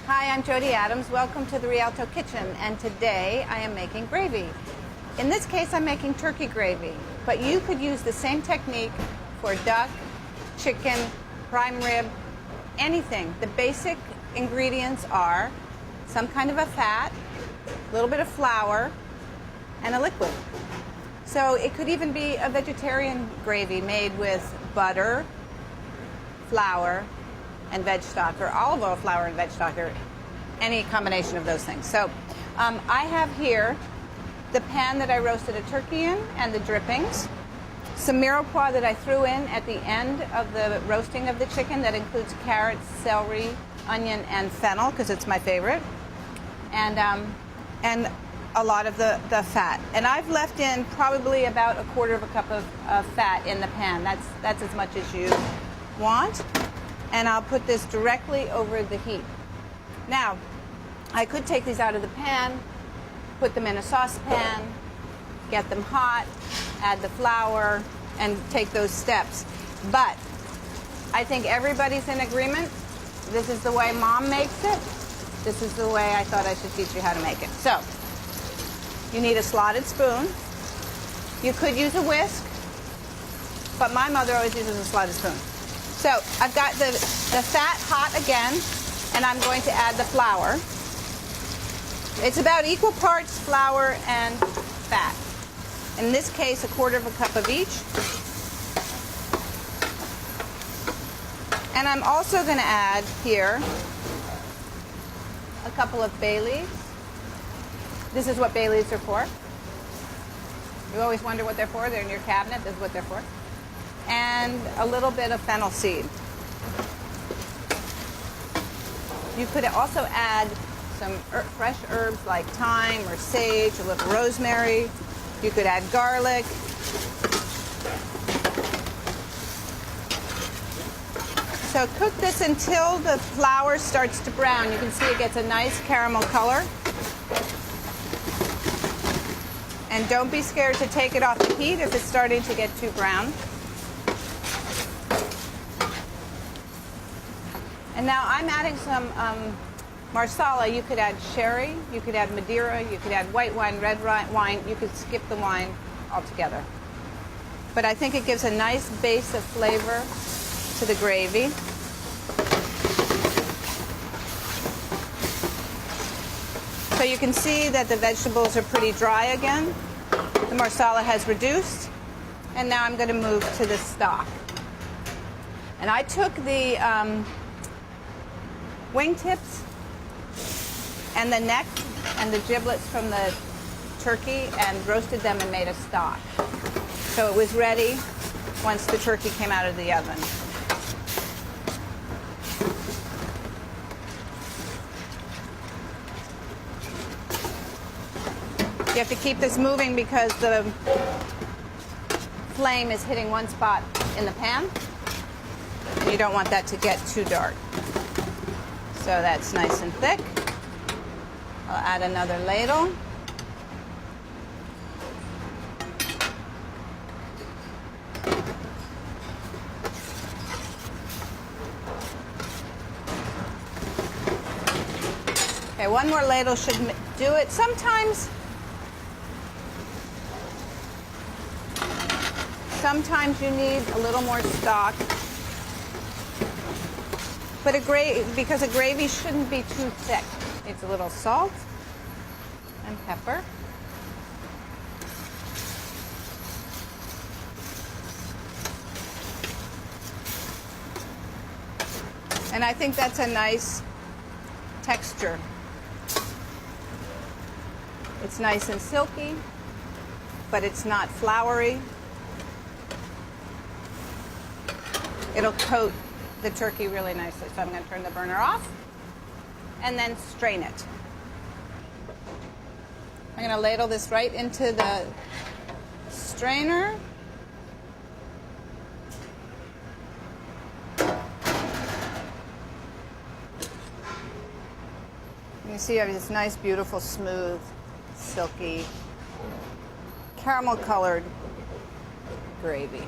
Hi, I'm Jody Adams. Welcome to the Rialto Kitchen, and today I am making gravy. In this case, I'm making turkey gravy, but you could use the same technique for duck, chicken, prime rib, anything. The basic ingredients are some kind of a fat, a little bit of flour, and a liquid. So it could even be a vegetarian gravy made with butter, flour, and veg stock, or olive oil, flour, and veg stock, or any combination of those things. So I have here the pan that I roasted a turkey in and the drippings, some mirepoix that I threw in at the end of the roasting of the chicken that includes carrots, celery, onion, and fennel, because it's my favorite, and a lot of the fat. And I've left in probably about 1/4 cup of fat in the pan. That's as much as you want. And I'll put this directly over the heat. Now, I could take these out of the pan, put them in a saucepan, get them hot, add the flour, and take those steps. But I think everybody's in agreement. This is the way Mom makes it. This is the way I thought I should teach you how to make it. So, you need a slotted spoon. You could use a whisk, but my mother always uses a slotted spoon. So I've got the fat hot again, and I'm going to add the flour. It's about equal parts flour and fat. In this case, 1/4 cup of each. And I'm also going to add here a couple of bay leaves. This is what bay leaves are for. You always wonder what they're for. They're in your cabinet. This is what they're for. And a little bit of fennel seed. You could also add some fresh herbs like thyme or sage, a little rosemary. You could add garlic. So cook this until the flour starts to brown. You can see it gets a nice caramel color. And don't be scared to take it off the heat if it's starting to get too brown. And now I'm adding some Marsala. You could add sherry, you could add Madeira, you could add white wine, red wine. You could skip the wine altogether. But I think it gives a nice base of flavor to the gravy. So you can see that the vegetables are pretty dry again. The Marsala has reduced. And now I'm going to move to the stock. And I took the wingtips and the neck and the giblets from the turkey and roasted them and made a stock. So it was ready once the turkey came out of the oven. You have to keep this moving because the flame is hitting one spot in the pan. And you don't want that to get too dark. So that's nice and thick. I'll add another ladle. Okay, one more ladle should do it. Sometimes you need a little more stock. But because a gravy shouldn't be too thick. It's a little salt and pepper. And I think that's a nice texture. It's nice and silky, but it's not floury. It'll coat the turkey really nicely. So I'm going to turn the burner off and then strain it. I'm going to ladle this right into the strainer. You see I have this nice, beautiful, smooth, silky, caramel-colored gravy.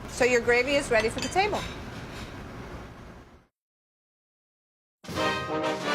So your gravy is ready for the table. it.